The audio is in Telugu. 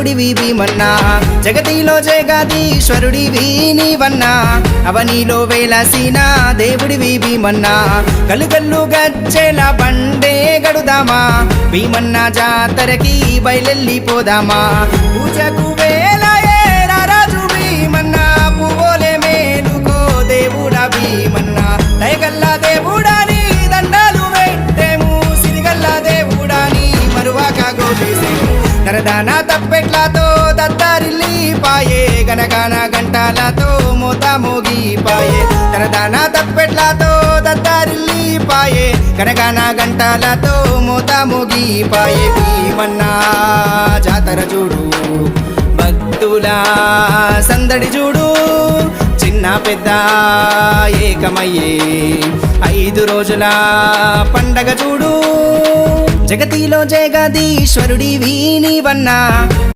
దేవుడివి భీమన్నా జగతిలో జగదీశ్వరుడివి నీవన్నా అవనిలో వేలసిన దేవుడివి భీమన్నా గలుగల్లు గజ్జెల బండే గడుదామా భీమన్నా జాతరకి బయలెల్లిపోదామా పూజకు వేలయేరా రాజు భీమన్నా పువ్వులే మేలుకో దేవుడా భీమన్నా దయగల్లా దేవుడా నీ దండాలు పెట్టేము సిరిగల్లా దేవుడా నీ మరువాక గోపేసేము నరదాన తప్పెట్లతో దత్తారిల్లి పాయే గనగాన గంటాలతో మోత మోగిపాయే నరదాన తప్పెట్లతో దత్తారిల్లి పాయే గనగాన గంటాలతో మోత మోగిపాయే భీమన్నా జాతర చూడు భక్తుల సందడి చూడు చిన్న పెద్ద ఏకమయ్యే 5 రోజుల పండగ చూడు జగతిలో జగదీశ్వరుడివి నీవన్నా